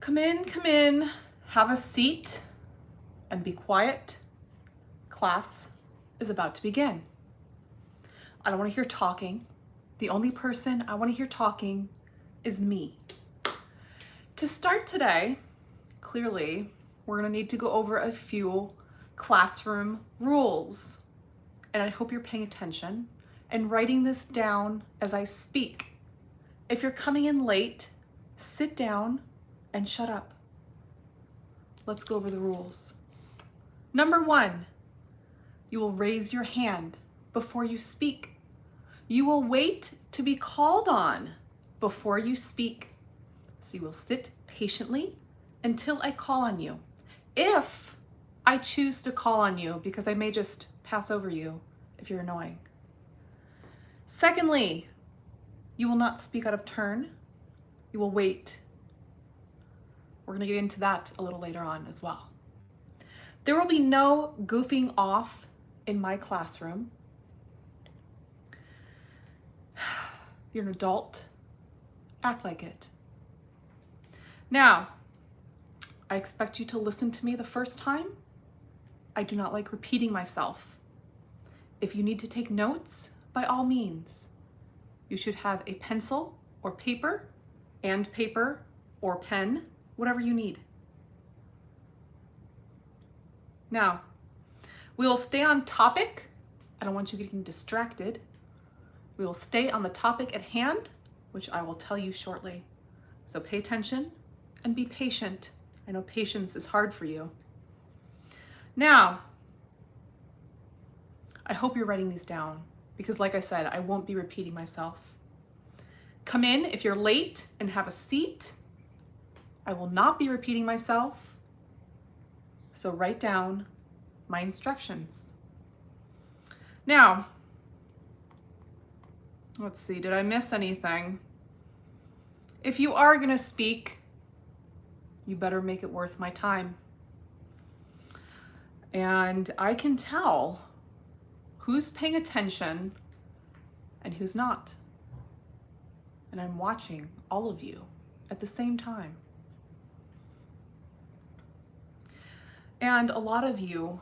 Come in, have a seat, and be quiet. Class is about to begin. I don't want to hear talking. The only person I want to hear talking is me. To start today, clearly, we're going to need to go over a few classroom rules. And I hope you're paying attention and writing this down as I speak. If you're coming in late, sit down and shut up. Let's go over the rules. Number 1, you will raise your hand before you speak. You will wait to be called on before you speak. So you will sit patiently until I call on you. If I choose to call on you, because I may just pass over you if you're annoying. Secondly, you will not speak out of turn. You will wait. We're going to get into that a little later on as well. There will be no goofing off in my classroom. You're an adult. Act like it. Now, I expect you to listen to me the first time. I do not like repeating myself. If you need to take notes, by all means, you should have a pencil or paper or pen, whatever you need. Now, we will stay on topic. I don't want you getting distracted. We will stay on the topic at hand, which I will tell you shortly. So pay attention and be patient. I know patience is hard for you. Now, I hope you're writing these down because like I said, I won't be repeating myself. Come in if you're late and have a seat. I will not be repeating myself. So write down my instructions. Now, let's see, did I miss anything? If you are going to speak, you better make it worth my time. And I can tell who's paying attention and who's not. And I'm watching all of you at the same time. And a lot of you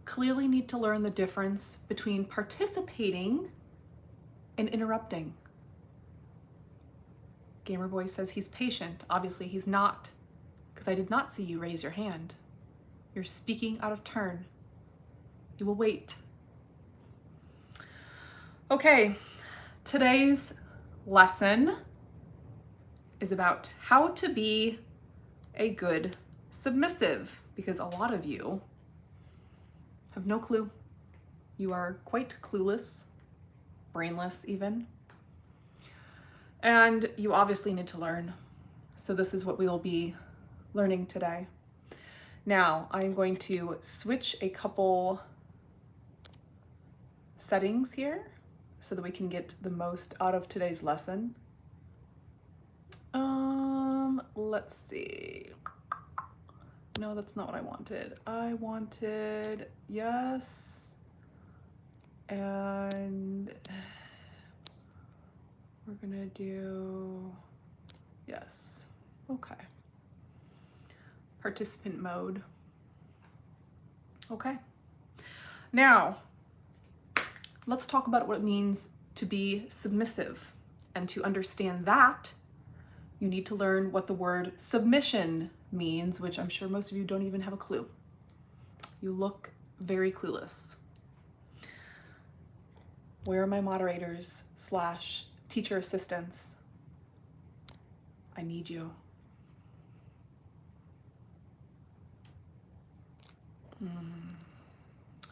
clearly need to learn the difference between participating and interrupting. Gamerboy says he's patient. Obviously he's not, because I did not see you raise your hand. You're speaking out of turn. You will wait. Okay, today's lesson is about how to be a good submissive, because a lot of you have no clue. You are quite clueless, brainless even, and you obviously need to learn. So this is what we will be learning today. Now, I'm going to switch a couple settings here so that we can get the most out of today's lesson. Let's see. No, that's not what I wanted. I wanted yes, and we're gonna do yes. Okay. Participant mode. Okay. Now, let's talk about what it means to be submissive. And to understand that, you need to learn what the word submission means, which I'm sure most of you don't even have a clue. You look very clueless. Where are my moderators / teacher assistants? I need you.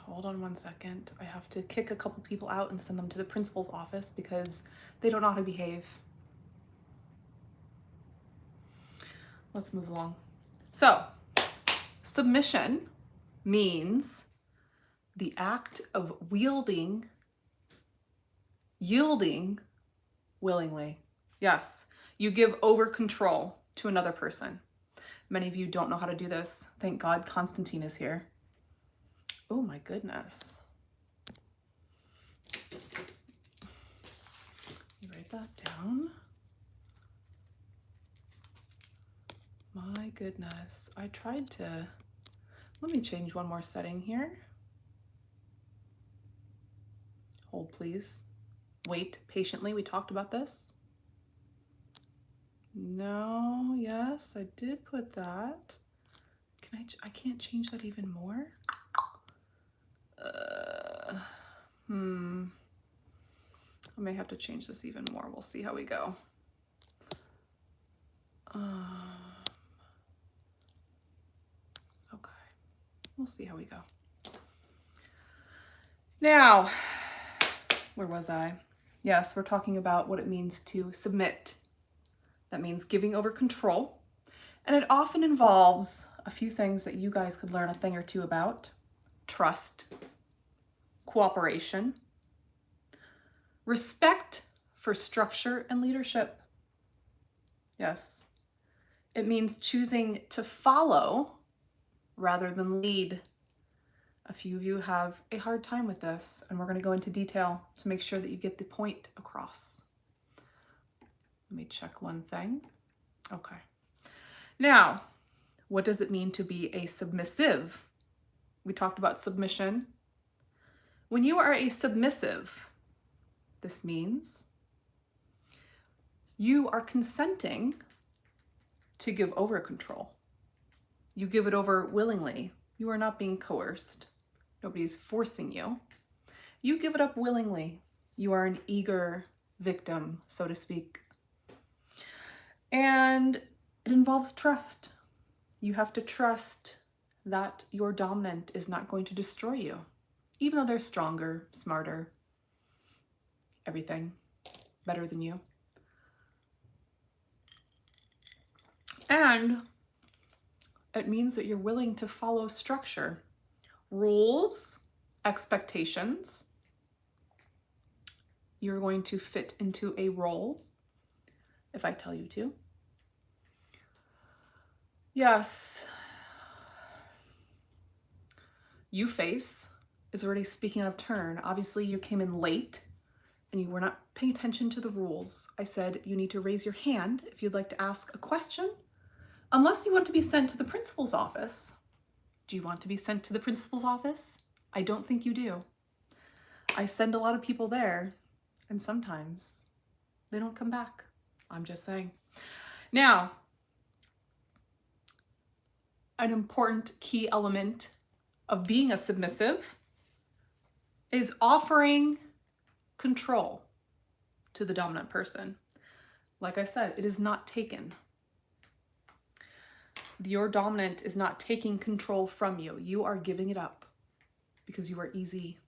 Hold on one second. I have to kick a couple people out and send them to the principal's office because they don't know how to behave. Let's move along. So, submission means the act of yielding willingly. Yes, you give over control to another person. Many of you don't know how to do this. Thank God Constantine is here. Oh my goodness. You write that down. My goodness. I tried to, let me change one more setting here. Hold please. Wait patiently, we talked about this. No, yes, I did put that. I can't change that even more? I may have to change this even more. We'll see how we go. Okay, we'll see how we go. Now, where was I? Yes, we're talking about what it means to submit. That means giving over control. And it often involves a few things that you guys could learn a thing or two about. Trust, cooperation, respect for structure and leadership. Yes, it means choosing to follow rather than lead. A few of you have a hard time with this, and we're going to go into detail to make sure that you get the point across. Let me check one thing. Okay. Now, what does it mean to be a submissive? We talked about submission. When you are a submissive, this means you are consenting to give over control. You give it over willingly. You are not being coerced. Nobody's forcing you. You give it up willingly. You are an eager victim, so to speak. And it involves trust. You have to trust that your dominant is not going to destroy you, even though they're stronger, smarter, everything better than you. And it means that you're willing to follow structure, rules, expectations. You're going to fit into a role if I tell you to. Yes. You face is already speaking out of turn. Obviously, you came in late and you were not paying attention to the rules. I said you need to raise your hand if you'd like to ask a question, unless you want to be sent to the principal's office. Do you want to be sent to the principal's office? I don't think you do. I send a lot of people there, and sometimes they don't come back. I'm just saying. Now, an important key element of being a submissive is offering control to the dominant person. Like I said, it is not taken. Your dominant is not taking control from you. You are giving it up because you are easy.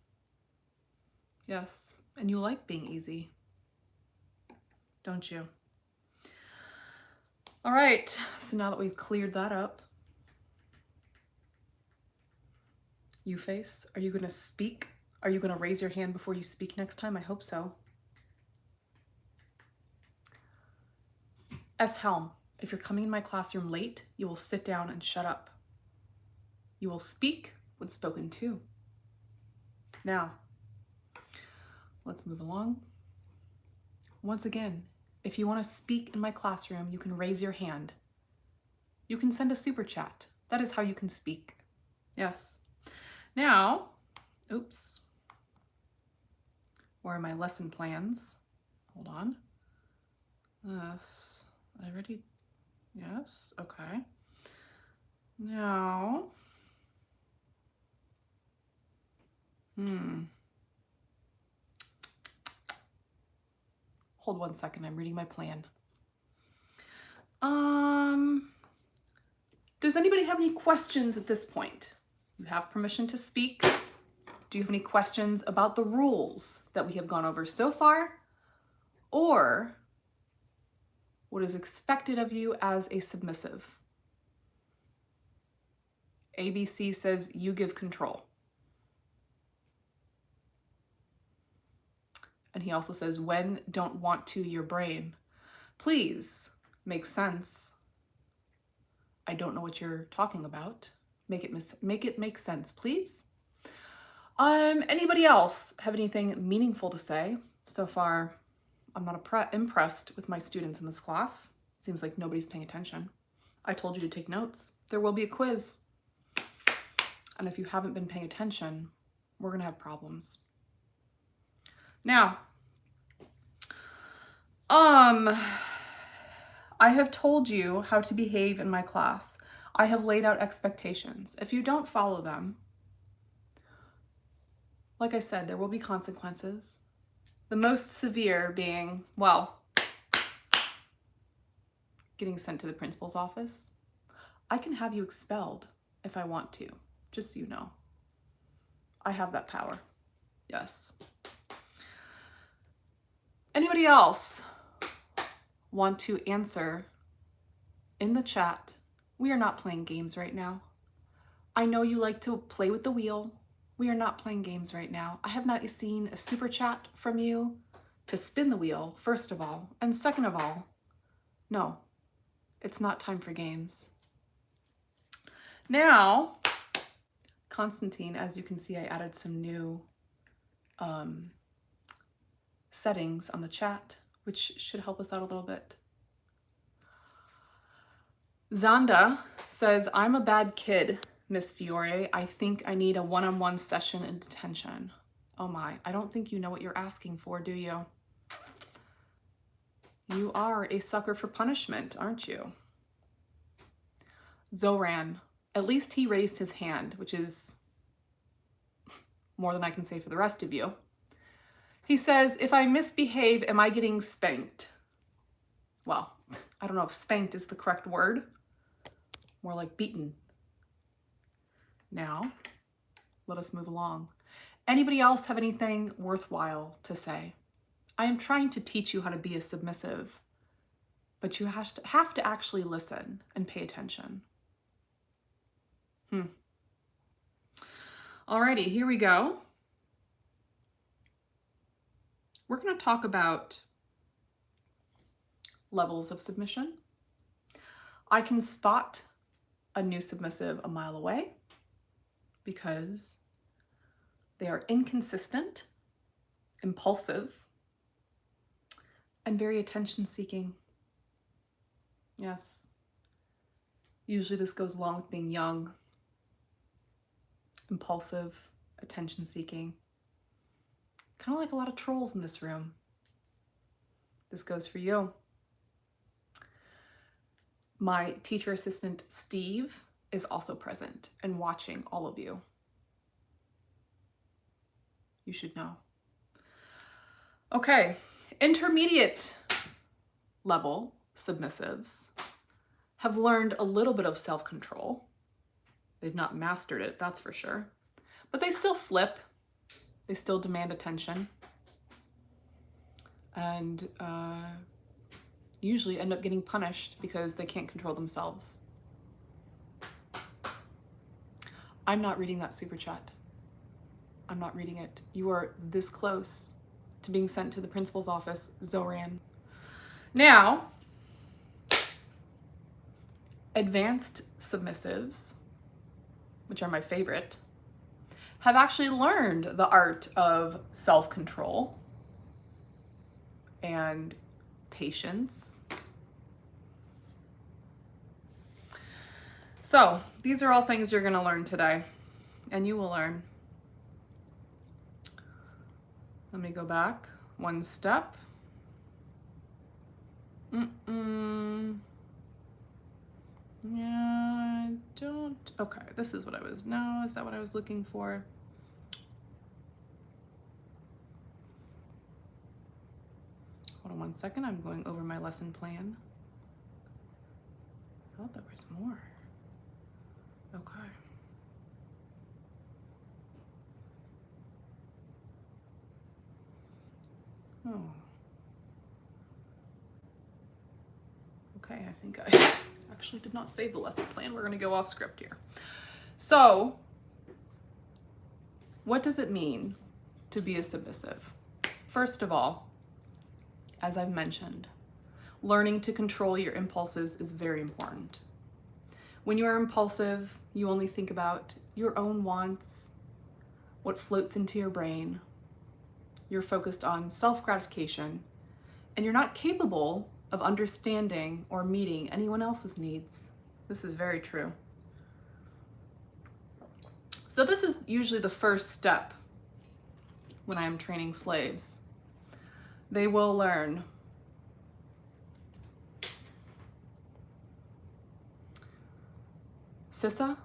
Yes, and you like being easy, don't you? All right, so now that we've cleared that up, you face, are you going to speak? Are you going to raise your hand before you speak next time? I hope so. S. Helm, if you're coming in my classroom late, you will sit down and shut up. You will speak when spoken to. Now, let's move along. Once again, if you want to speak in my classroom, you can raise your hand. You can send a super chat. That is how you can speak. Yes. Now, oops. Where are my lesson plans? Hold on. Yes. I already, yes, okay. Now, hold one second, I'm reading my plan. Does anybody have any questions at this point? You have permission to speak. Do you have any questions about the rules that we have gone over so far? Or what is expected of you as a submissive? ABC says you give control. And he also says, when don't want to your brain. Please make sense. I don't know what you're talking about. Make it make sense, please. Anybody else have anything meaningful to say? So far, I'm not impressed with my students in this class. Seems like nobody's paying attention. I told you to take notes. There will be a quiz. And if you haven't been paying attention, we're gonna have problems. Now, I have told you how to behave in my class. I have laid out expectations. If you don't follow them, like I said, there will be consequences. The most severe being, well, getting sent to the principal's office. I can have you expelled if I want to, just so you know. I have that power, yes. Anybody else want to answer in the chat? We are not playing games right now. I know you like to play with the wheel. We are not playing games right now. I have not seen a super chat from you to spin the wheel, first of all. And second of all, no, it's not time for games. Now, Constantine, as you can see, I added some new settings on the chat, which should help us out a little bit. Zanda says, I'm a bad kid, Miss Fiore. I think I need a one-on-one session in detention. Oh my, I don't think you know what you're asking for, do you? You are a sucker for punishment, aren't you? Zoran, at least he raised his hand, which is more than I can say for the rest of you. He says, if I misbehave, am I getting spanked? Well, I don't know if spanked is the correct word. More like beaten. Now, let us move along. Anybody else have anything worthwhile to say? I am trying to teach you how to be a submissive, but you have to actually listen and pay attention. Alrighty, here we go. We're going to talk about levels of submission. I can spot a new submissive a mile away because they are inconsistent, impulsive, and very attention-seeking. Yes. Usually this goes along with being young, impulsive, attention-seeking. Kind of like a lot of trolls in this room. This goes for you. My teacher assistant, Steve, is also present and watching all of you. You should know. Okay, intermediate level submissives have learned a little bit of self-control. They've not mastered it, that's for sure. But they still slip. They still demand attention. And usually end up getting punished because they can't control themselves. I'm not reading that super chat. I'm not reading it. You are this close to being sent to the principal's office, Zoran. Now, advanced submissives, which are my favorite, have actually learned the art of self-control and patience. So these are all things you're going to learn today, and you will learn. Let me go back one step. Yeah, don't. Okay, this is what I was. No, is that what I was looking for? Hold on one second. I'm going over my lesson plan. I thought there was more. Okay. Oh. Okay, I think I actually did not save the lesson plan. We're going to go off script here. So, what does it mean to be a submissive? First of all, as I've mentioned, learning to control your impulses is very important. When you are impulsive, you only think about your own wants, what floats into your brain. You're focused on self-gratification, and you're not capable of understanding or meeting anyone else's needs. This is very true. So this is usually the first step when I am training slaves. They will learn. Sissa,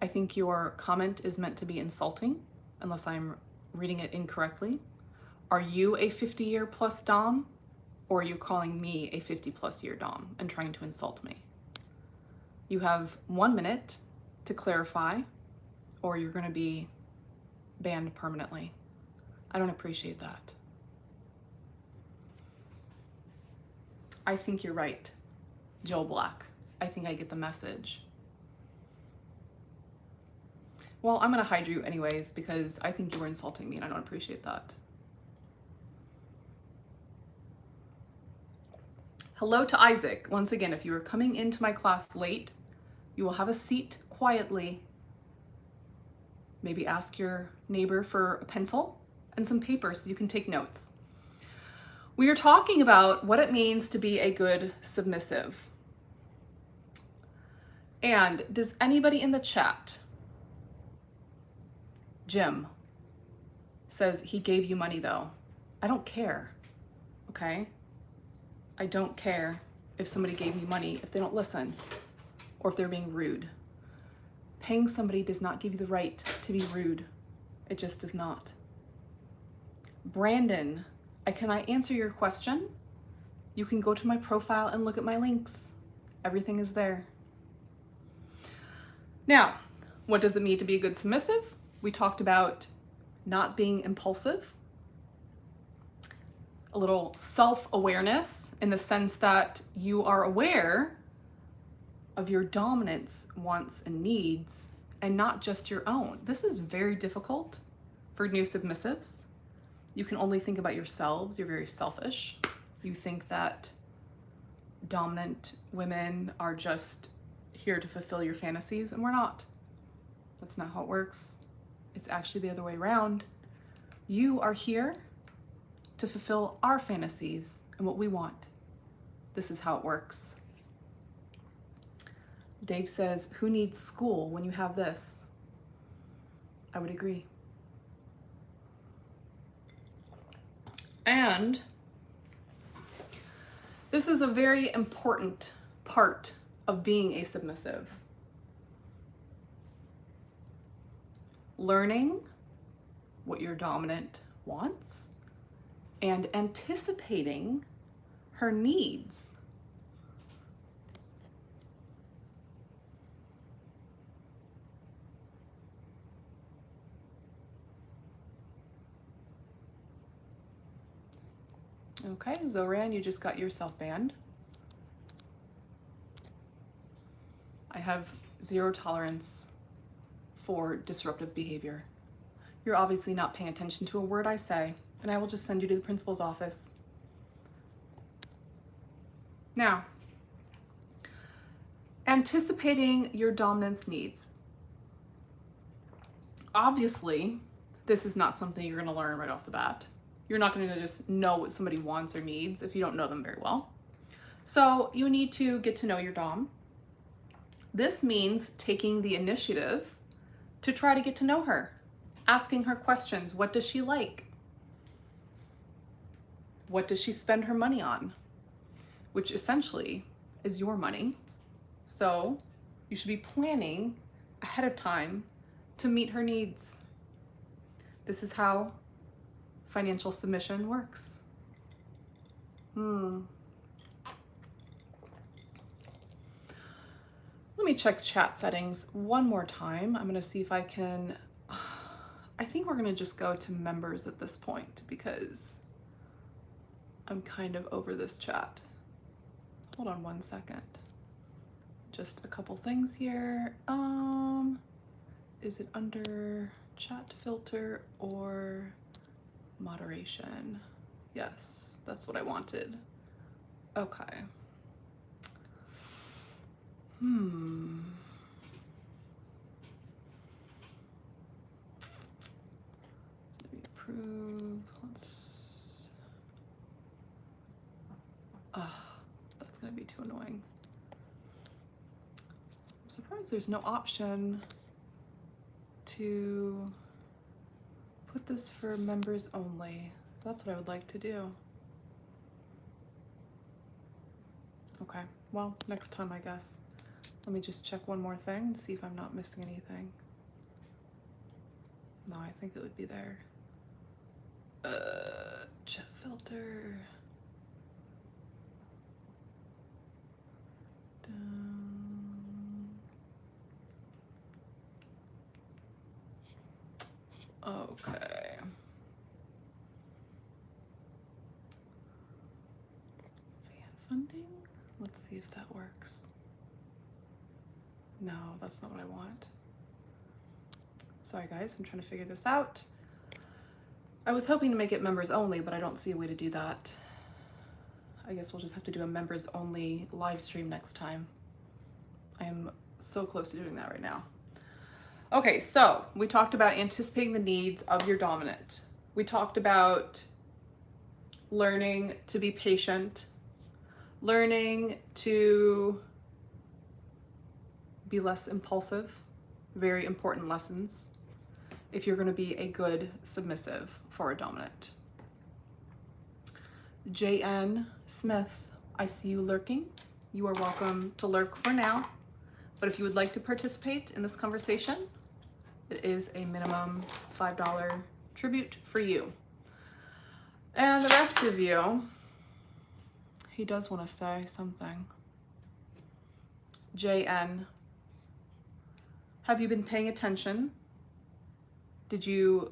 I think your comment is meant to be insulting, unless I'm reading it incorrectly. Are you a 50-year plus Dom, or are you calling me a 50+ year Dom and trying to insult me? You have 1 minute to clarify, or you're going to be banned permanently. I don't appreciate that. I think you're right, Joe Black. I think I get the message. Well, I'm gonna hide you anyways because I think you were insulting me and I don't appreciate that. Hello to Isaac. Once again, if you are coming into my class late, you will have a seat quietly. Maybe ask your neighbor for a pencil and some paper so you can take notes. We are talking about what it means to be a good submissive. And does anybody in the chat, Jim says he gave you money though. I don't care, okay? I don't care if somebody gave me money if they don't listen or if they're being rude. Paying somebody does not give you the right to be rude. It just does not. Brandon, can I answer your question? You can go to my profile and look at my links. Everything is there. Now, what does it mean to be a good submissive? We talked about not being impulsive, a little self-awareness in the sense that you are aware of your dominant's wants and needs and not just your own. This is very difficult for new submissives. You can only think about yourselves. You're very selfish. You think that dominant women are just here to fulfill your fantasies, and we're not. That's not how it works. It's actually the other way around. You are here to fulfill our fantasies and what we want. This is how it works. Dave says, who needs school when you have this? I would agree. And this is a very important part of being a submissive. Learning what your dominant wants and anticipating her needs. Okay, Zoran, you just got yourself banned. I have zero tolerance for disruptive behavior. You're obviously not paying attention to a word I say, and I will just send you to the principal's office. Now, anticipating your dominance needs. Obviously, this is not something you're gonna learn right off the bat. You're not gonna just know what somebody wants or needs if you don't know them very well. So you need to get to know your dom. This means taking the initiative to try to get to know her, asking her questions. What does she like? What does she spend her money on? Which essentially is your money. So you should be planning ahead of time to meet her needs. This is how financial submission works. Let me check chat settings one more time. I'm gonna see if I can, I think we're gonna just go to members at this point because I'm kind of over this chat. Hold on 1 second. Just a couple things here. Is it under chat filter or moderation? Yes, that's what I wanted. Okay. Let me approve. Let's. That's gonna be too annoying. surprised there's no option to put this for members only. That's what I would like to do. Okay, well, next time, I guess. Let me just check one more thing and see if I'm not missing anything. No, I think it would be there. Chat filter. Okay. Fan funding? Let's see if that works. No, that's not what I want. Sorry guys, I'm trying to figure this out. I was hoping to make it members only, but I don't see a way to do that. I guess we'll just have to do a members only live stream next time. I am so close to doing that right now. Okay, so we talked about anticipating the needs of your dominant. We talked about learning to be patient, learning to be less impulsive, very important lessons if you're going to be a good submissive for a dominant. JN Smith, I see you lurking. You are welcome to lurk for now, but if you would like to participate in this conversation, it is a minimum $5 tribute for you. And the rest of you, he does want to say something. JN, have you been paying attention? Did you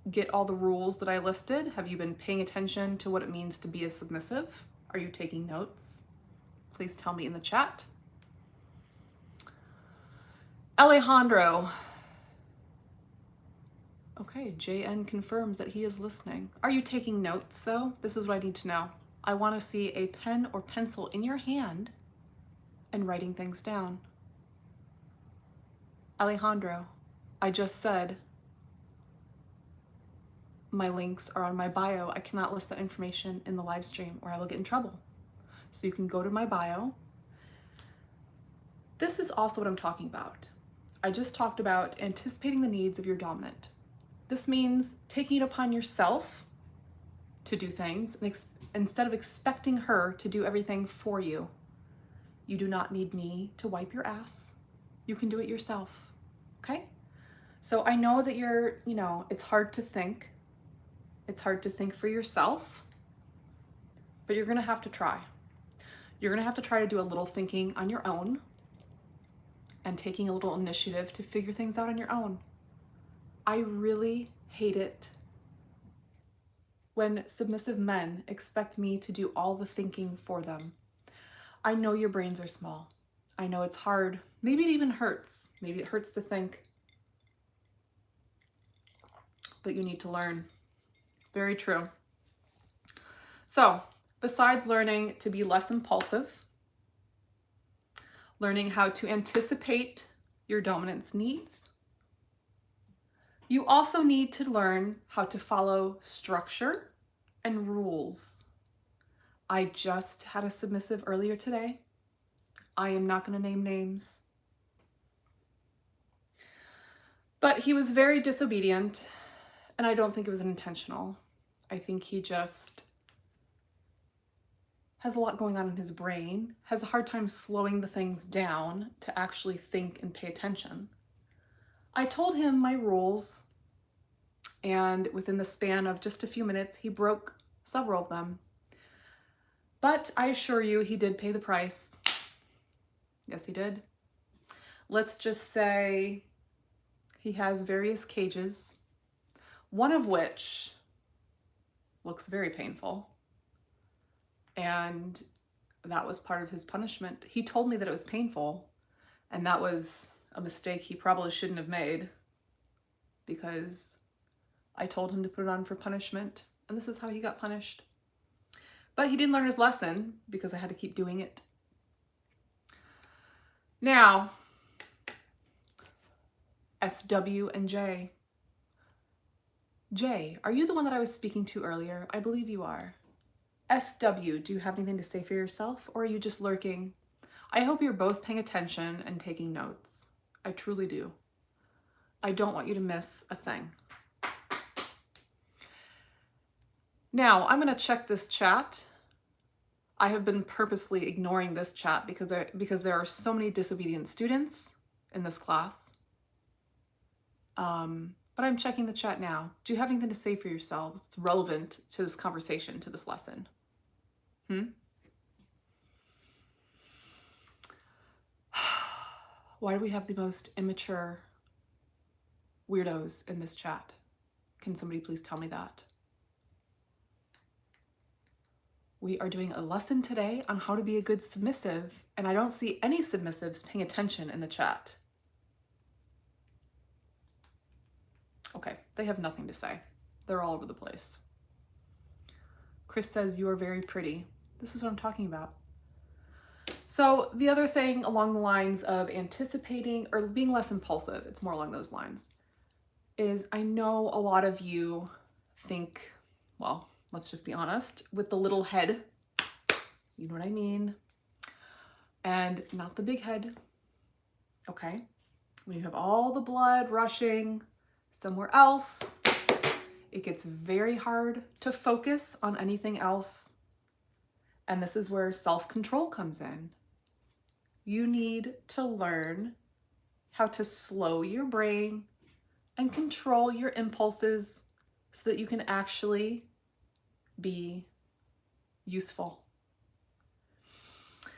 get all the rules that I listed? Have you been paying attention to what it means to be a submissive? Are you taking notes? Please tell me in the chat. Alejandro. Okay, JN confirms that he is listening. Are you taking notes though? This is what I need to know. I want to see a pen or pencil in your hand and writing things down. Alejandro, I just said my links are on my bio. I cannot list that information in the live stream or I will get in trouble. So you can go to my bio. This is also what I'm talking about. I just talked about anticipating the needs of your dominant. This means taking it upon yourself to do things and instead of expecting her to do everything for you. You do not need me to wipe your ass. You can do it yourself, okay? So I know that you're, it's hard to think. It's hard to think for yourself, but you're gonna have to try. You're gonna have to try to do a little thinking on your own and taking a little initiative to figure things out on your own. I really hate it when submissive men expect me to do all the thinking for them. I know your brains are small. I know it's hard. Maybe it even hurts. Maybe it hurts to think. But you need to learn. Very true. So, besides learning to be less impulsive, learning how to anticipate your dominant's needs, you also need to learn how to follow structure and rules. I just had a submissive earlier today. I am not going to name names. But he was very disobedient, and I don't think it was intentional. I think he just has a lot going on in his brain, has a hard time slowing the things down to actually think and pay attention. I told him my rules, and within the span of just a few minutes, he broke several of them. But I assure you, he did pay the price. Yes, he did. Let's just say he has various cages, one of which looks very painful. And that was part of his punishment. He told me that it was painful, and that was a mistake he probably shouldn't have made because I told him to put it on for punishment, and this is how he got punished. But he didn't learn his lesson because I had to keep doing it. Now, SW and J. Jay, are you the one that I was speaking to earlier? I believe you are. SW, do you have anything to say for yourself, or are you just lurking? I hope you're both paying attention and taking notes. I truly do. I don't want you to miss a thing. Now, I'm going to check this chat. I have been purposely ignoring this chat because there are so many disobedient students in this class. But I'm checking the chat now. Do you have anything to say for yourselves? It's relevant to this conversation, to this lesson. Why do we have the most immature weirdos in this chat? Can somebody please tell me that? We are doing a lesson today on how to be a good submissive, and I don't see any submissives paying attention in the chat. Okay, they have nothing to say. They're all over the place. Chris says, you are very pretty. This is what I'm talking about. So the other thing along the lines of anticipating or being less impulsive, it's more along those lines, is I know a lot of you think, well, let's just be honest, with the little head, you know what I mean? And not the big head, okay? When you have all the blood rushing somewhere else, it gets very hard to focus on anything else. And this is where self-control comes in. You need to learn how to slow your brain and control your impulses so that you can actually be useful.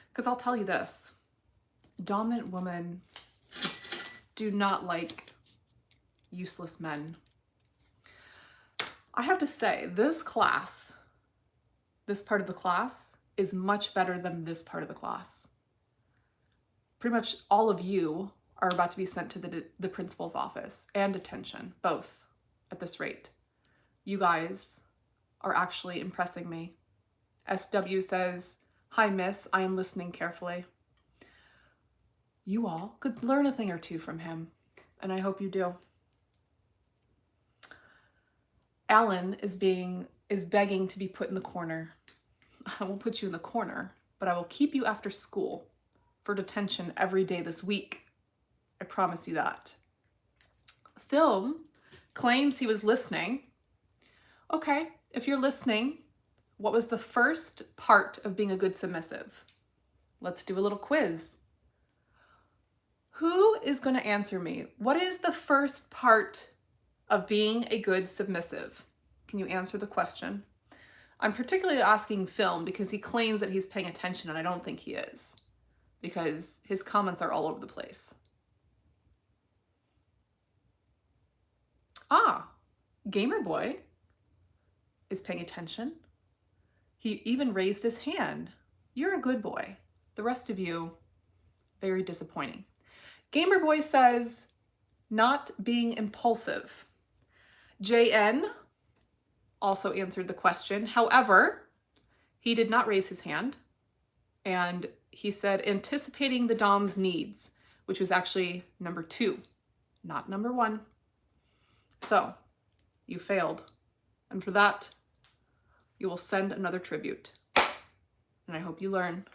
Because I'll tell you this, dominant women do not like useless men. I have to say, this class, this part of the class is much better than this part of the class. Pretty much all of you are about to be sent to the principal's office and detention, both at this rate. You guys are actually impressing me. SW says, hi miss, I am listening carefully. You all could learn a thing or two from him, and I hope you do. Alan is begging to be put in the corner. I won't put you in the corner, but I will keep you after school for detention every day this week. I promise you that. Film claims he was listening. Okay, if you're listening, what was the first part of being a good submissive? Let's do a little quiz. Who is going to answer me? What is the first part of being a good submissive? Can you answer the question? I'm particularly asking Film because he claims that he's paying attention, and I don't think he is, because his comments are all over the place. Ah, Gamer Boy is paying attention. He even raised his hand. You're a good boy. The rest of you, very disappointing. Gamer Boy says, not being impulsive. JN also answered the question. However, he did not raise his hand. And he said, anticipating the Dom's needs, which was actually number 2, not number 1. So, you failed. And for that, you will send another tribute. And I hope you learn.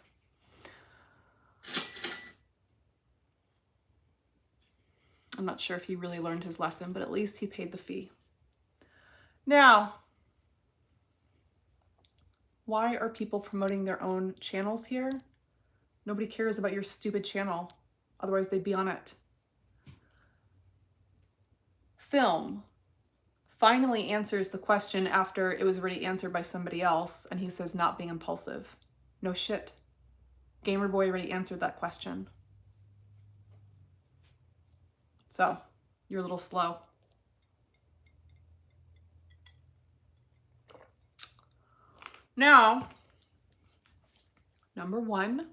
I'm not sure if he really learned his lesson, but at least he paid the fee. Now, why are people promoting their own channels here? Nobody cares about your stupid channel. Otherwise, they'd be on it. Film finally answers the question after it was already answered by somebody else, and he says not being impulsive. No shit. Gamer Boy already answered that question. So, you're a little slow. Now, number 1,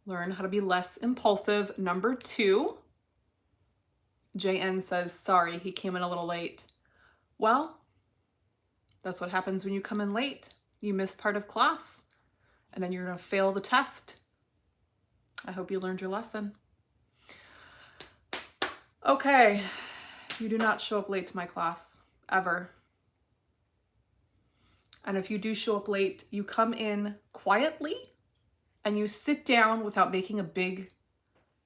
learn how to be less impulsive. Number 2, JN says, sorry, he came in a little late. Well, that's what happens when you come in late. You miss part of class, and then you're going to fail the test. I hope you learned your lesson. Okay, you do not show up late to my class, ever. And if you do show up late, you come in quietly and you sit down without making a big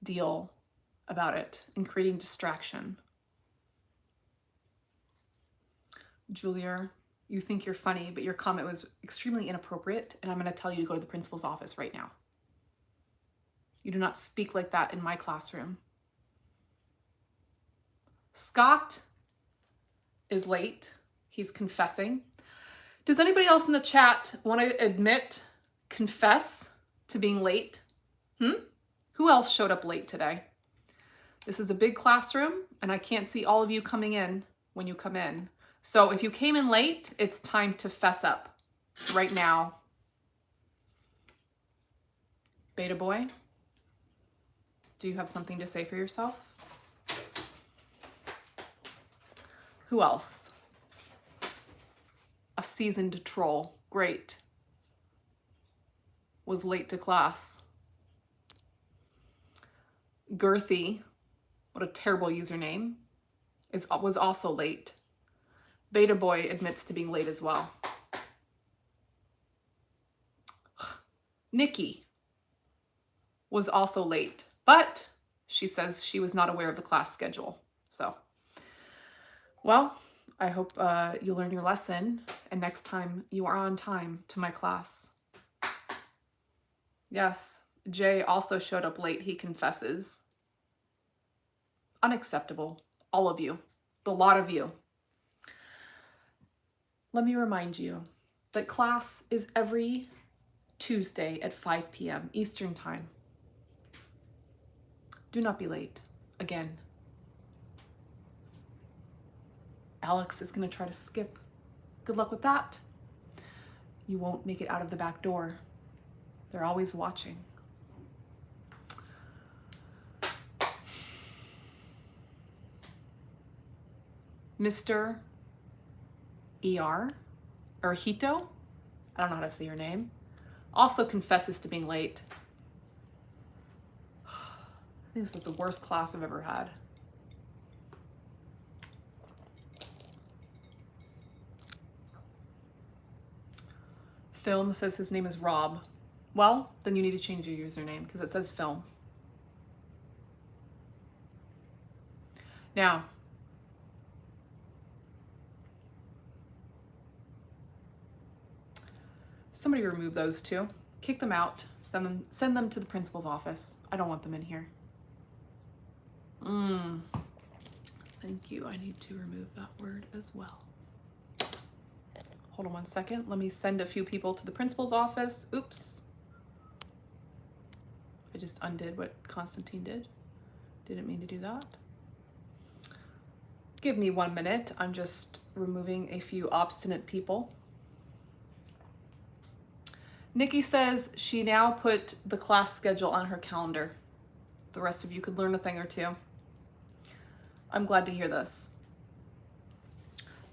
deal about it and creating distraction. Julia, you think you're funny, but your comment was extremely inappropriate, and I'm going to tell you to go to the principal's office right now. You do not speak like that in my classroom. Scott is late. He's confessing. Does anybody else in the chat want to confess to being late? Who else showed up late today? This is a big classroom, and I can't see all of you coming in when you come in. So if you came in late, it's time to fess up right now. Beta boy, do you have something to say for yourself? Who else? A seasoned troll. Great. Was late to class. Girthy, what a terrible username, was also late. Beta boy admits to being late as well. Nikki was also late, but she says she was not aware of the class schedule. So, well, I hope you learn your lesson, and next time you are on time to my class. Yes, Jay also showed up late, he confesses. Unacceptable, all of you, the lot of you. Let me remind you that class is every Tuesday at 5 p.m. Eastern Time. Do not be late again. Alex is going to try to skip. Good luck with that. You won't make it out of the back door. They're always watching. Mr. ER, or Hito, I don't know how to say your name, also confesses to being late. I think this is the worst class I've ever had. Film says his name is Rob. Well, then you need to change your username because it says Film. Now, somebody remove those two. Kick them out. Send them to the principal's office. I don't want them in here. Thank you. I need to remove that word as well. Hold on one second. Let me send a few people to the principal's office. Oops. I just undid what Constantine did. Didn't mean to do that. Give me 1 minute. I'm just removing a few obstinate people. Nikki says she now put the class schedule on her calendar. The rest of you could learn a thing or two. I'm glad to hear this.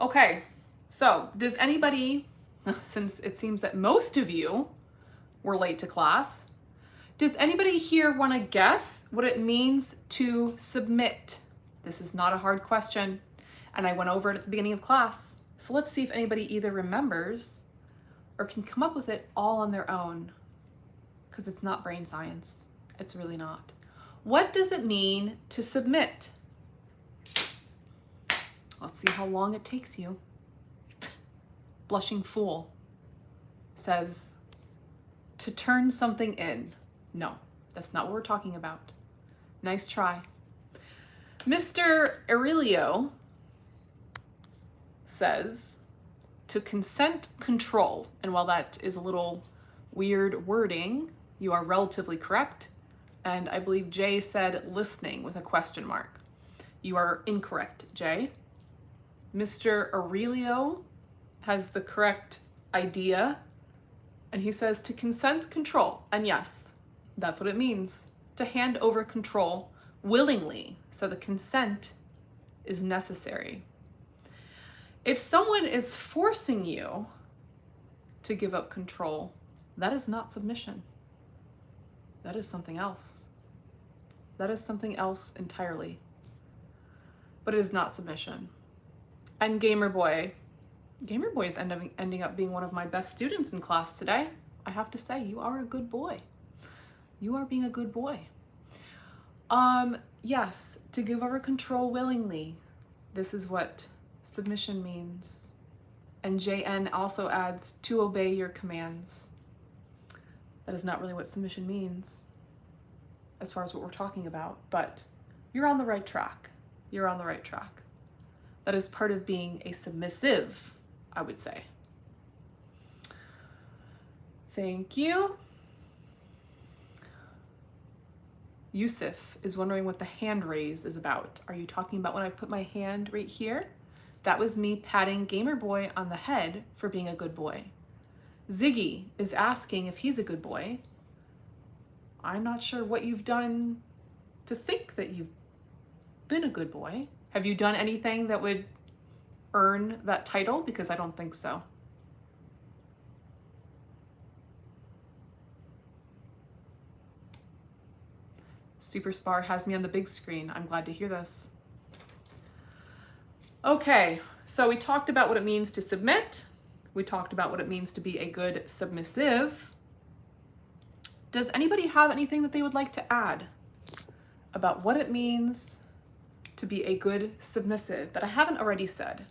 Okay, so does anybody, since it seems that most of you were late to class, does anybody here want to guess what it means to submit? This is not a hard question, and I went over it at the beginning of class. So let's see if anybody either remembers or can come up with it all on their own, because it's not brain science. It's really not. What does it mean to submit? Let's see how long it takes you. Blushing Fool says, to turn something in. No, that's not what we're talking about. Nice try. Mr. Aurelio says, to consent control. And while that is a little weird wording, you are relatively correct. And I believe Jay said listening with a question mark. You are incorrect, Jay. Mr. Aurelio has the correct idea, and he says to consent control. And yes, that's what it means, to hand over control willingly. So the consent is necessary. If someone is forcing you to give up control, that is not submission. That is something else. That is something else entirely. But it is not submission. And Gamer Boy is ending up being one of my best students in class today. I have to say, you are a good boy. You are being a good boy. Yes, to give over control willingly. This is what submission means. And JN also adds to obey your commands. That is not really what submission means as far as what we're talking about, but you're on the right track. You're on the right track. That is part of being a submissive, I would say. Thank you. Yusuf is wondering what the hand raise is about. Are you talking about when I put my hand right here? That was me patting Gamer Boy on the head for being a good boy. Ziggy is asking if he's a good boy. I'm not sure what you've done to think that you've been a good boy. Have you done anything that would earn that title? Because I don't think so. Super Spar has me on the big screen. I'm glad to hear this. Okay, so we talked about what it means to submit. We talked about what it means to be a good submissive. Does anybody have anything that they would like to add about what it means to be a good submissive that I haven't already said?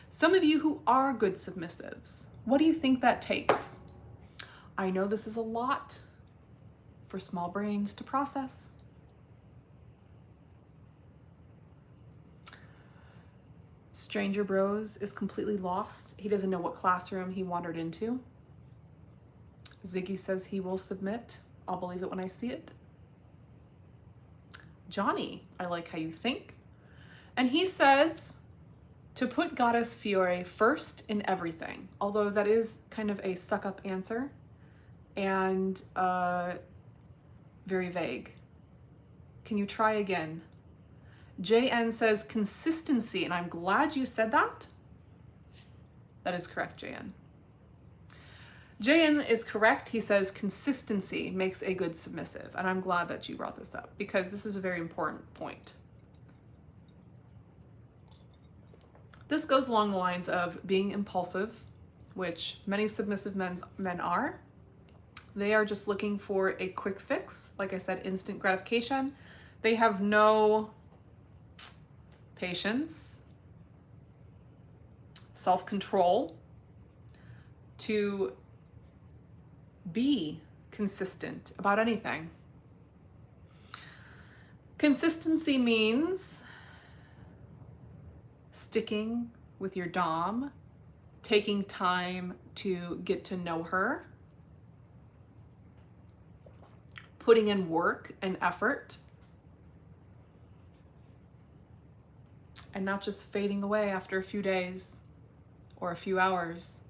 Some of you who are good submissives, what do you think that takes? I know this is a lot for small brains to process. Stranger Bros is completely lost. He doesn't know what classroom he wandered into. Ziggy says he will submit. I'll believe it when I see it. Johnny, I like how you think. And he says to put Goddess Fiore first in everything, although that is kind of a suck-up answer and very vague. Can you try again? JN says consistency, and I'm glad you said that. That is correct, JN. JN is correct. He says consistency makes a good submissive, and I'm glad that you brought this up because this is a very important point. This goes along the lines of being impulsive, which many submissive men are. They are just looking for a quick fix. Like I said, instant gratification. They have no patience, self-control to be consistent about anything. Consistency means sticking with your dom, taking time to get to know her, putting in work and effort, and not just fading away after a few days or a few hours.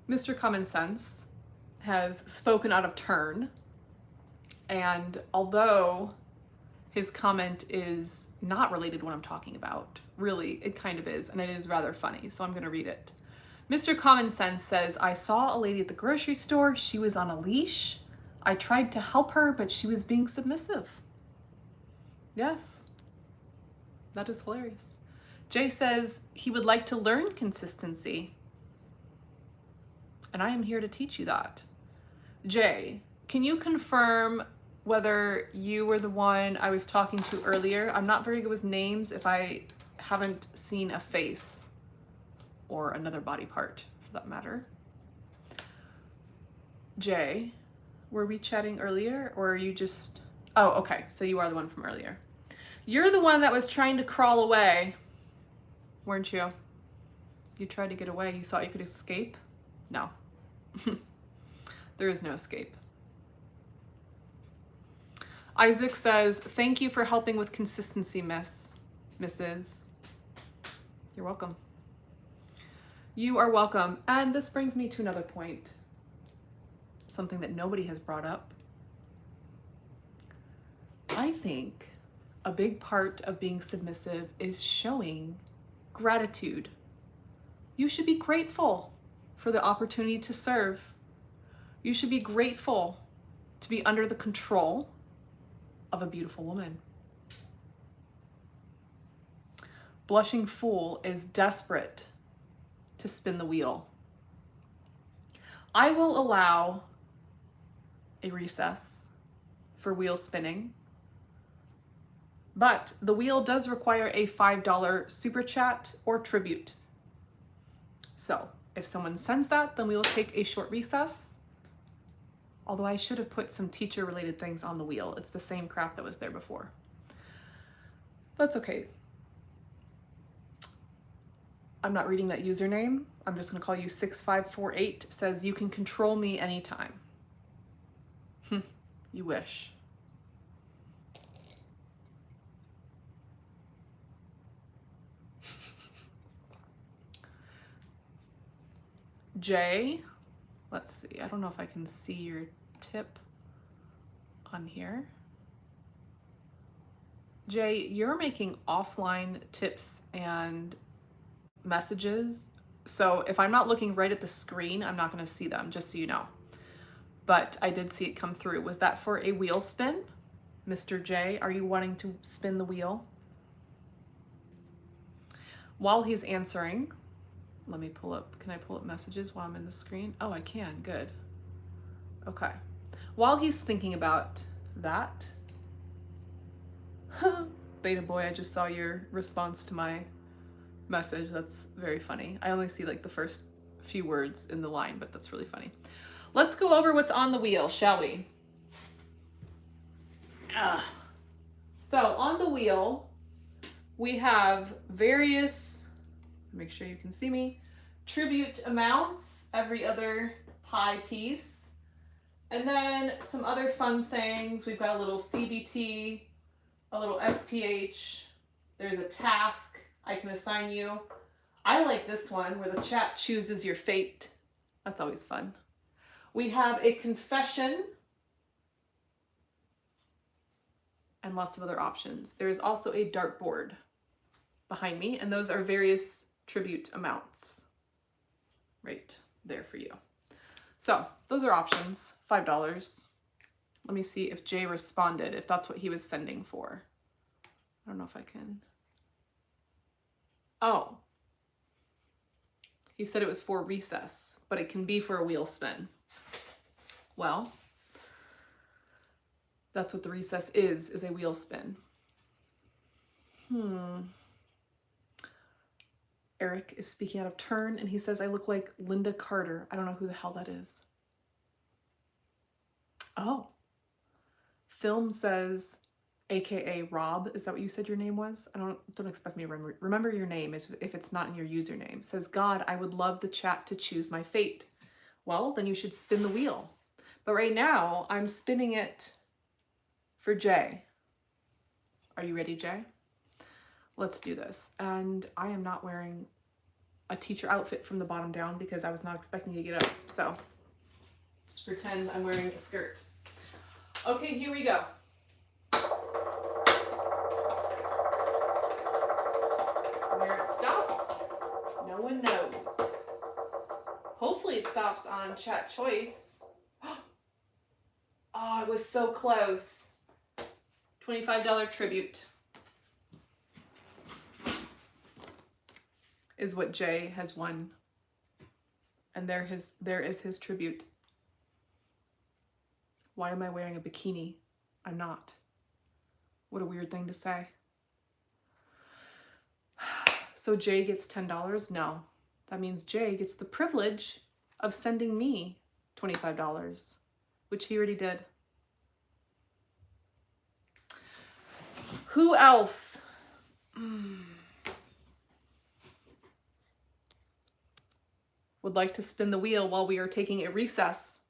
Mr. Common Sense has spoken out of turn, and although his comment is not related to what I'm talking about, really, it kind of is, and it is rather funny, so I'm going to read it. Mr. Common Sense says, I saw a lady at the grocery store. She was on a leash. I tried to help her, but she was being submissive. Yes, that is hilarious. Jay says he would like to learn consistency, and I am here to teach you that. Jay, can you confirm whether you were the one I was talking to earlier? I'm not very good with names if I haven't seen a face or another body part for that matter. Jay, were we chatting earlier or are you just, oh, okay, so you are the one from earlier. You're the one that was trying to crawl away, weren't you? You tried to get away. You thought you could escape? No. There is no escape. Isaac says, thank you for helping with consistency, Mrs. You're welcome. You are welcome. And this brings me to another point. Something that nobody has brought up. I think a big part of being submissive is showing gratitude. You should be grateful for the opportunity to serve. You should be grateful to be under the control of a beautiful woman. blushing fool is desperate to spin the wheel. I will allow a recess for wheel spinning, but the wheel does require a $5 super chat or tribute. So if someone sends that, then we will take a short recess. Although I should have put some teacher related things on the wheel. It's the same crap that was there before. That's okay. I'm not reading that username. I'm just gonna call you 6548. It says you can control me anytime. You wish. Jay, let's see. I don't know if I can see your tip on here. Jay, you're making offline tips and messages. So if I'm not looking right at the screen, I'm not going to see them, just so you know. But I did see it come through. Was that for a wheel spin? Mr. J, are you wanting to spin the wheel? While he's answering, let me pull up, can I pull up messages while I'm in the screen? Oh, I can, good. Okay. While he's thinking about that, Beta Boy, I just saw your response to my message. That's very funny. I only see like the first few words in the line, but that's really funny. Let's go over what's on the wheel, shall we? So on the wheel, we have various, make sure you can see me, tribute amounts, every other pie piece. And then some other fun things. We've got a little CBT, a little SPH. There's a task I can assign you. I like this one where the chat chooses your fate. That's always fun. We have a confession and lots of other options. There's also a dartboard behind me, and those are various tribute amounts right there for you. So those are options, $5. Let me see if Jay responded, if that's what he was sending for. I don't know if I can. Oh, he said it was for recess, but it can be for a wheel spin. Well, that's what the recess is a wheel spin. Eric is speaking out of turn, and he says, I look like Linda Carter. I don't know who the hell that is. Oh. Film says, AKA Rob. Is that what you said your name was? Don't expect me to remember your name if it's not in your username. Says, God, I would love the chat to choose my fate. Well, then you should spin the wheel. But right now, I'm spinning it for Jay. Are you ready, Jay? Let's do this. And I am not wearing a teacher outfit from the bottom down because I was not expecting to get up. So just pretend I'm wearing a skirt. Okay, here we go. Where it stops, no one knows. Hopefully it stops on chat choice. Oh, it was so close. $25 tribute is what Jay has won. And there is his tribute. Why am I wearing a bikini? I'm not. What a weird thing to say. So Jay gets $10? No. That means Jay gets the privilege of sending me $25, which he already did. Who else? Would like to spin the wheel while we are taking a recess?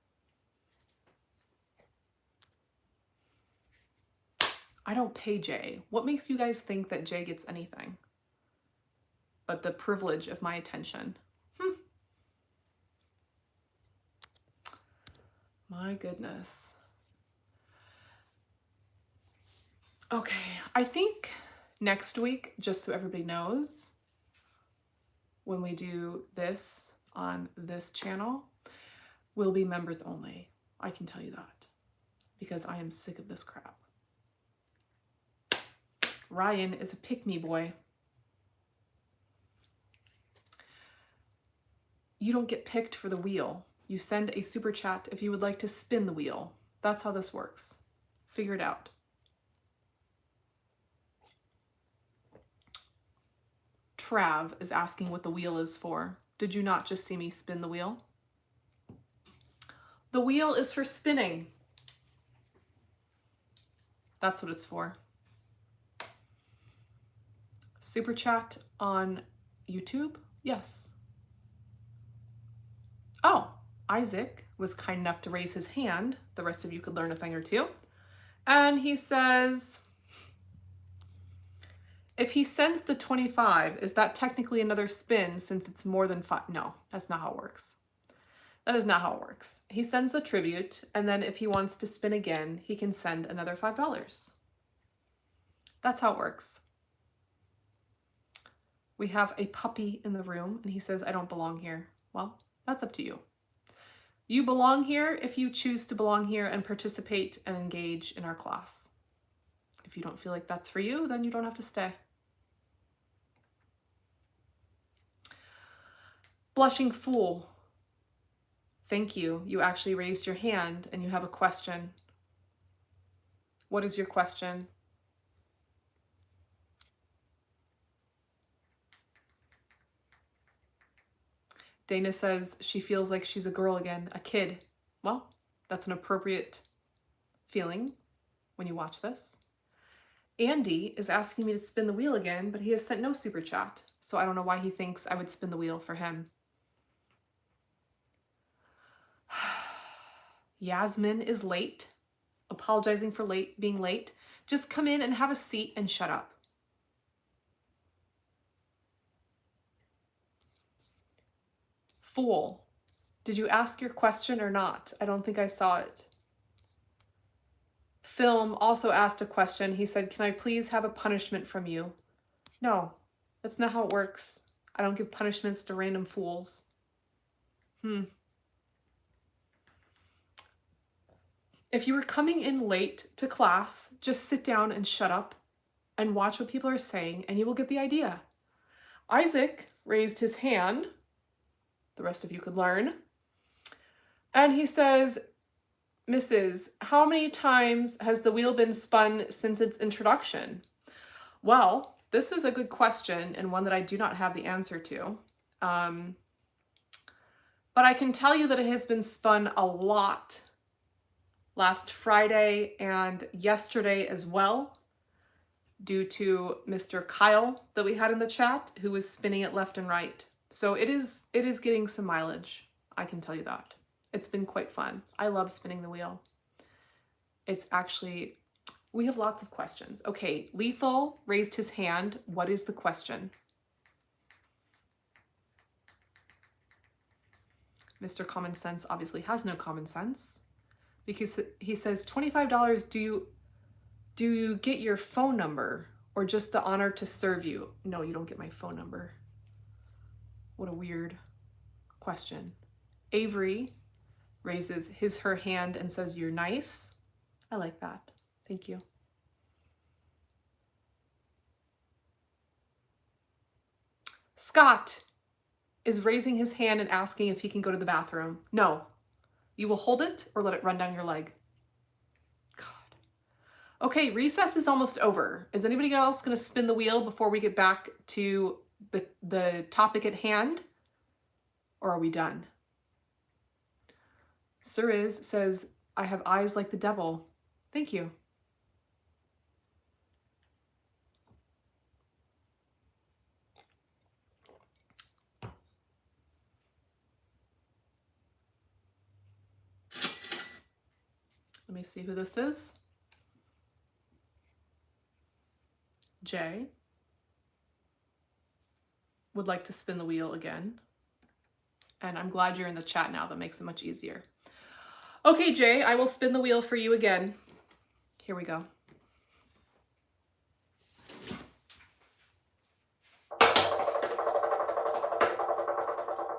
I don't pay Jay. What makes you guys think that Jay gets anything but the privilege of my attention? My goodness. Okay, I think next week, just so everybody knows, when we do this on this channel, will be members only. I can tell you that because I am sick of this crap. Ryan is a pick-me boy. you don't get picked for the wheel. You send a super chat if you would like to spin the wheel. That's how this works. Figure it out. Trav is asking what the wheel is for. Did you not just see me spin the wheel? The wheel is for spinning. That's what it's for. Super chat on YouTube? Yes. Oh, Isaac was kind enough to raise his hand. The rest of you could learn a thing or two. And he says, if he sends the 25, is that technically another spin since it's more than 5? No, that's not how it works. That is not how it works. He sends the tribute, and then if he wants to spin again, he can send another $5. That's how it works. We have a puppy in the room, and he says, I don't belong here. Well, that's up to you. You belong here if you choose to belong here and participate and engage in our class. If you don't feel like that's for you, then you don't have to stay. Blushing Fool. Thank you. You actually raised your hand and you have a question. What is your question? Dana says she feels like she's a girl again, a kid. Well, that's an appropriate feeling when you watch this. Andy is asking me to spin the wheel again, but he has sent no super chat, so I don't know why he thinks I would spin the wheel for him. Yasmin is late, apologizing for being late. Just come in and have a seat and shut up. Fool, did you ask your question or not? I don't think I saw it. Film also asked a question. He said, can I please have a punishment from you? No, that's not how it works. I don't give punishments to random fools. If you were coming in late to class, just sit down and shut up and watch what people are saying and you will get the idea. Isaac raised his hand. The rest of you could learn. And he says, Mrs., how many times has the wheel been spun since its introduction? Well, this is a good question and one that I do not have the answer to. But I can tell you that it has been spun a lot last Friday and yesterday as well, due to Mr. Kyle that we had in the chat, who was spinning it left and right. So it is getting some mileage, I can tell you that. It's been quite fun. I love spinning the wheel. It's actually, we have lots of questions. Okay, Lethal raised his hand. What is the question? Mr. Common Sense obviously has no common sense because he says, $25, do you get your phone number or just the honor to serve you? No, you don't get my phone number. What a weird question. Avery raises her hand and says, you're nice. I like that. Thank you. Scott is raising his hand and asking if he can go to the bathroom. No, you will hold it or let it run down your leg. God. Okay, recess is almost over. Is anybody else going to spin the wheel before we get back to the topic at hand? Or are we done? Siriz says, I have eyes like the devil. Thank you. Let me see who this is. Jay would like to spin the wheel again. And I'm glad you're in the chat now. That makes it much easier. Okay, Jay, I will spin the wheel for you again. Here we go.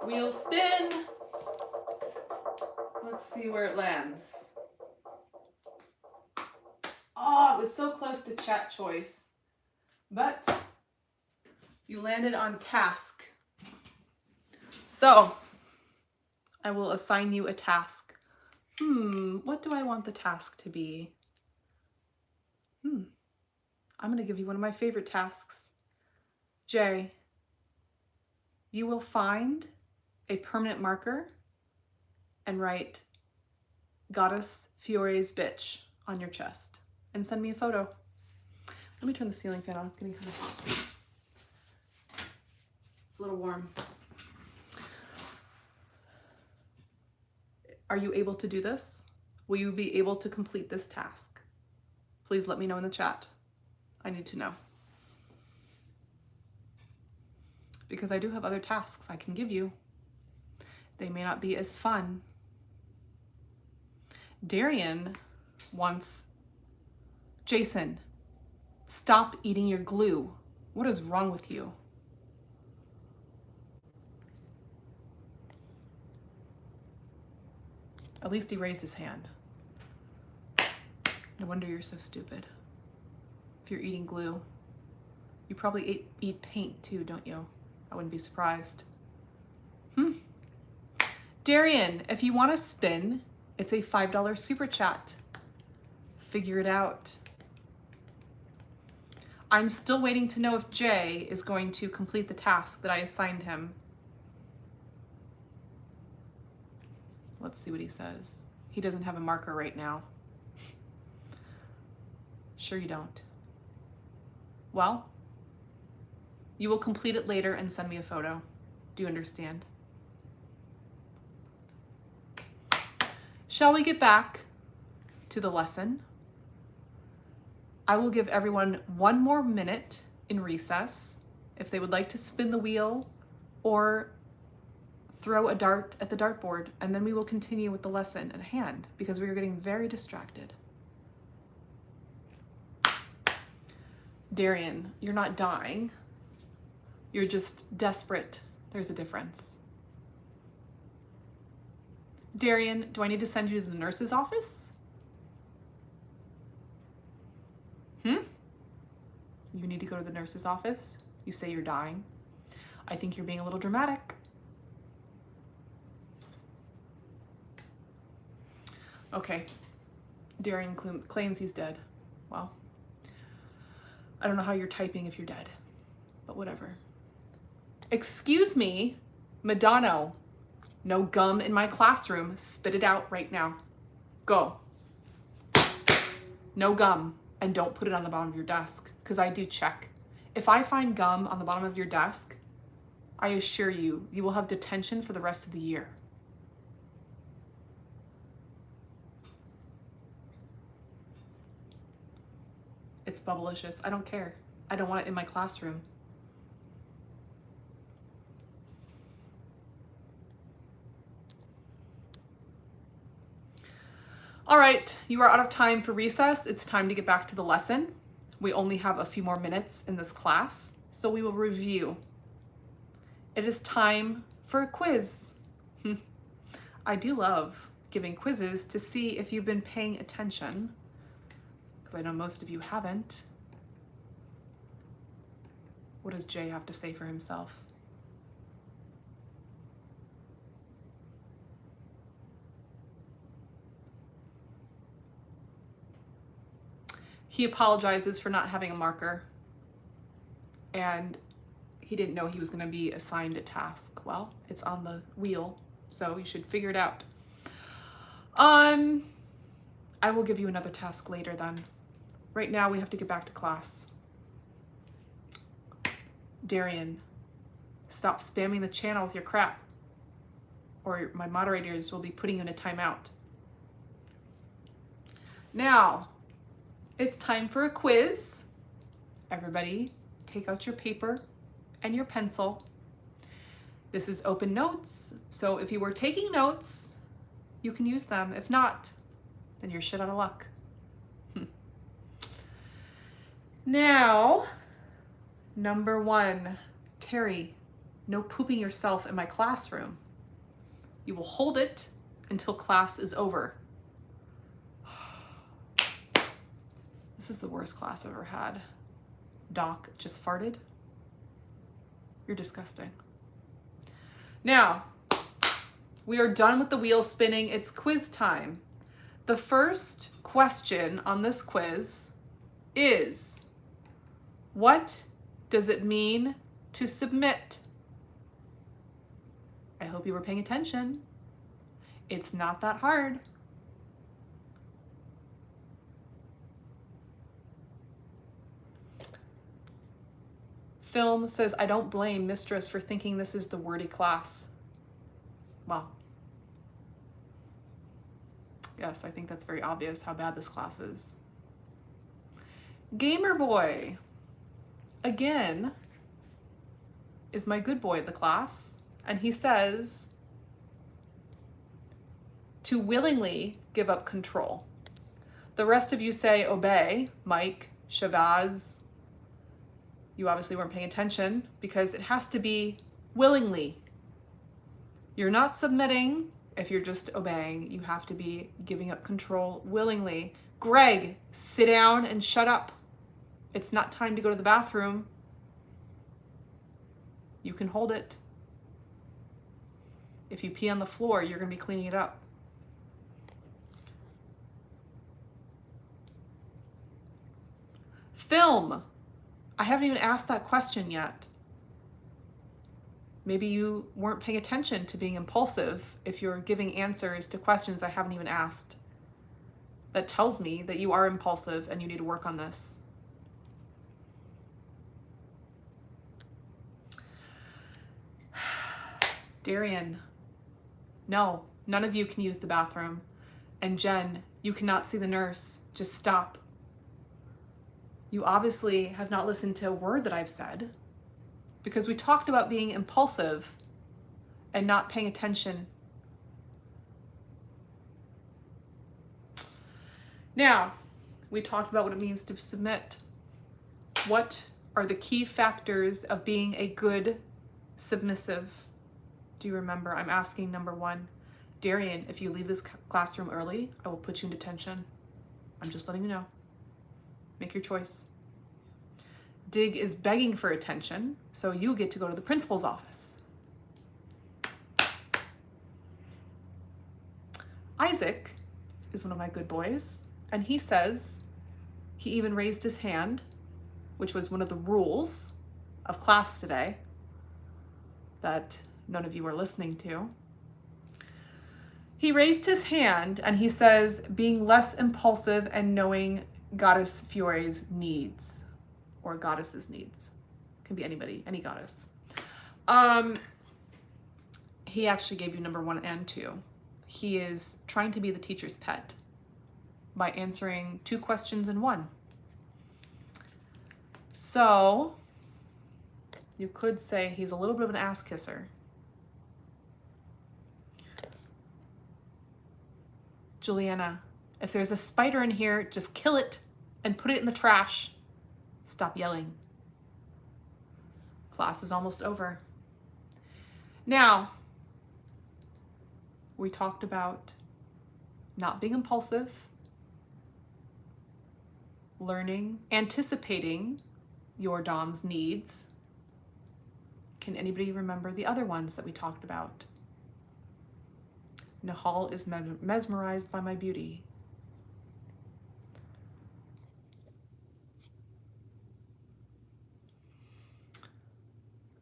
Wheel spin. Let's see where it lands. Oh, it was so close to chat choice. But you landed on task. So, I will assign you a task. What do I want the task to be? I'm going to give you one of my favorite tasks. Jay, you will find a permanent marker and write Goddess Fiore's bitch on your chest and send me a photo. Let me turn the ceiling fan on. It's getting kind of hot. It's a little warm. Are you able to do this? Will you be able to complete this task? Please let me know in the chat. I need to know. Because I do have other tasks I can give you. They may not be as fun. Darian wants, Jason, stop eating your glue. What is wrong with you? At least he raised his hand. No wonder you're so stupid. If you're eating glue. You probably eat paint too, don't you? I wouldn't be surprised. Darian, if you want to spin, it's a $5 super chat. Figure it out. I'm still waiting to know if Jay is going to complete the task that I assigned him. Let's see what he says. He doesn't have a marker right now. Sure you don't. Well, you will complete it later and send me a photo. Do you understand? Shall we get back to the lesson? I will give everyone 1 more minute in recess if they would like to spin the wheel or throw a dart at the dartboard, and then we will continue with the lesson at hand because we are getting very distracted. Darian, you're not dying. You're just desperate. There's a difference. Darian, do I need to send you to the nurse's office? You need to go to the nurse's office? You say you're dying. I think you're being a little dramatic. Okay. Darian claims he's dead. Well, I don't know how you're typing if you're dead, but whatever. Excuse me, Madonna. No gum in my classroom. Spit it out right now. Go. No gum. And don't put it on the bottom of your desk, because I do check. If I find gum on the bottom of your desk, I assure you, you will have detention for the rest of the year. It's bubblicious. I don't care. I don't want it in my classroom. All right, you are out of time for recess. It's time to get back to the lesson. We only have a few more minutes in this class, so we will review. It is time for a quiz. I do love giving quizzes to see if you've been paying attention, because I know most of you haven't. What does Jay have to say for himself? He apologizes for not having a marker, and he didn't know he was going to be assigned a task. Well, it's on the wheel, so you should figure it out. I will give you another task later then. Right now we have to get back to class. Darian, stop spamming the channel with your crap, or my moderators will be putting you in a timeout. Now, it's time for a quiz. Everybody, take out your paper and your pencil. This is open notes, so if you were taking notes, you can use them. If not, then you're shit out of luck. Now, number 1, Terry, no pooping yourself in my classroom. You will hold it until class is over. This is the worst class I've ever had. Doc just farted. You're disgusting. Now, We are done with the wheel spinning. It's quiz time. The first question on this quiz is, what does it mean to submit? I hope you were paying attention. It's not that hard. Film says, I don't blame Mistress for thinking this is the wordy class. Well, yes, I think that's very obvious how bad this class is. Gamer Boy, again, is my good boy of the class, and he says to willingly give up control. The rest of you say obey. Mike, Shabazz, you obviously weren't paying attention because it has to be willingly. You're not submitting if you're just obeying. You have to be giving up control willingly. Greg, sit down and shut up. It's not time to go to the bathroom. You can hold it. If you pee on the floor, you're going to be cleaning it up. Film. I haven't even asked that question yet. Maybe you weren't paying attention to being impulsive if you're giving answers to questions I haven't even asked. That tells me that you are impulsive and you need to work on this. Darian, no, none of you can use the bathroom. And Jen, you cannot see the nurse. Just stop. You obviously have not listened to a word that I've said, because we talked about being impulsive and not paying attention. Now, we talked about what it means to submit. What are the key factors of being a good submissive? Do you remember? I'm asking number 1. Darian, if you leave this classroom early, I will put you in detention. I'm just letting you know. Make your choice. Dig is begging for attention, so you get to go to the principal's office. Isaac is one of my good boys, and he says, he even raised his hand, which was one of the rules of class today that none of you are listening to. He raised his hand and he says, being less impulsive and knowing Goddess Fiore's needs, or goddess's needs. Can be anybody, any goddess. He actually gave you number 1 and 2. He is trying to be the teacher's pet by answering 2 questions in 1. So you could say he's a little bit of an ass kisser. Juliana, if there's a spider in here, just kill it and put it in the trash. Stop yelling. Class is almost over. Now, we talked about not being impulsive, learning, anticipating your dom's needs. Can anybody remember the other ones that we talked about? Nahal is mesmerized by my beauty.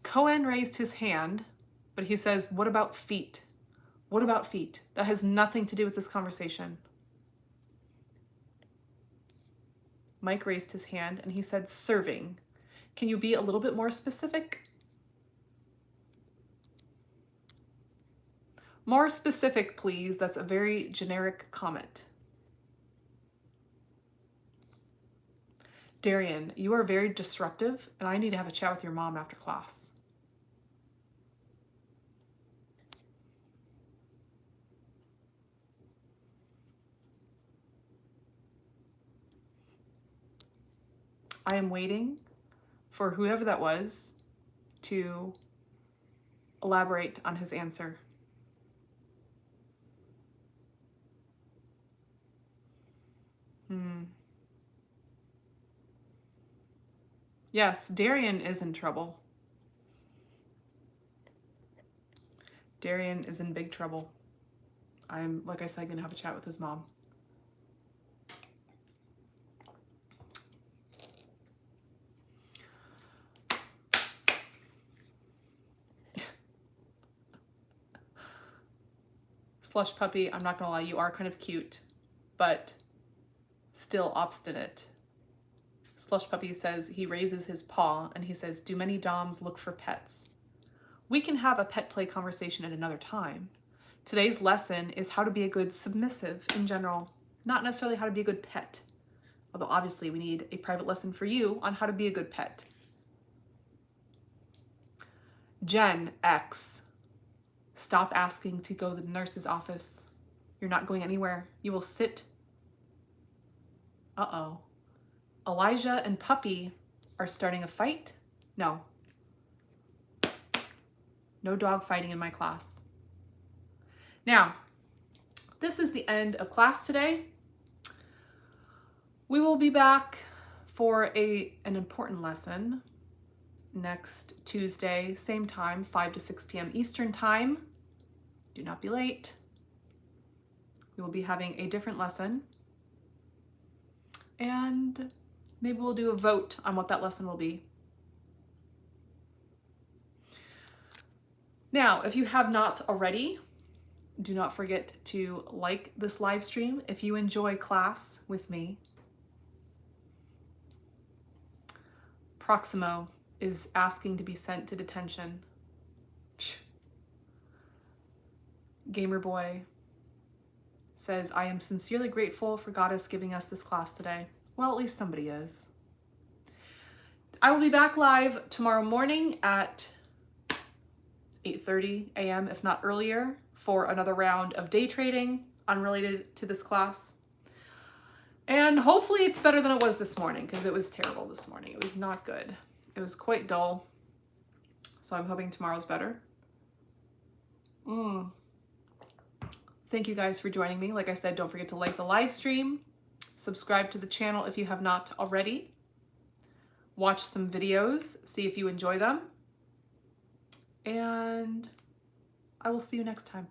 Cohen raised his hand, but he says, what about feet? What about feet? That has nothing to do with this conversation. Mike raised his hand and he said, serving. Can you be a little bit more specific? More specific, please. That's a very generic comment. Darian, you are very disruptive and I need to have a chat with your mom after class. I am waiting for whoever that was to elaborate on his answer. Yes, Darian is in trouble. Darian is in big trouble. I'm, like I said, gonna have a chat with his mom. Slush puppy, I'm not gonna lie, you are kind of cute, but still obstinate. Slush puppy says he raises his paw and he says, do many doms look for pets? We can have a pet play conversation at another time. Today's lesson is how to be a good submissive in general, not necessarily how to be a good pet. Although obviously we need a private lesson for you on how to be a good pet. Gen X, stop asking to go to the nurse's office. You're not going anywhere. You will sit. Uh-oh. Elijah and Puppy are starting a fight? No. No dog fighting in my class. Now, this is the end of class today. We will be back for an important lesson next Tuesday, same time, 5 to 6 p.m. Eastern time. Do not be late. We will be having a different lesson. And maybe we'll do a vote on what that lesson will be. Now, if you have not already, do not forget to like this live stream if you enjoy class with me. Proximo is asking to be sent to detention. Gamer Boy says, I am sincerely grateful for Goddess giving us this class today. Well, at least somebody is. I will be back live tomorrow morning at 8:30 a.m., if not earlier, for another round of day trading unrelated to this class. And hopefully it's better than it was this morning, because it was terrible this morning. It was not good. It was quite dull. So I'm hoping tomorrow's better. Thank you guys for joining me. Like I said, don't forget to like the live stream, subscribe to the channel if you have not already, watch some videos, see if you enjoy them, and I will see you next time.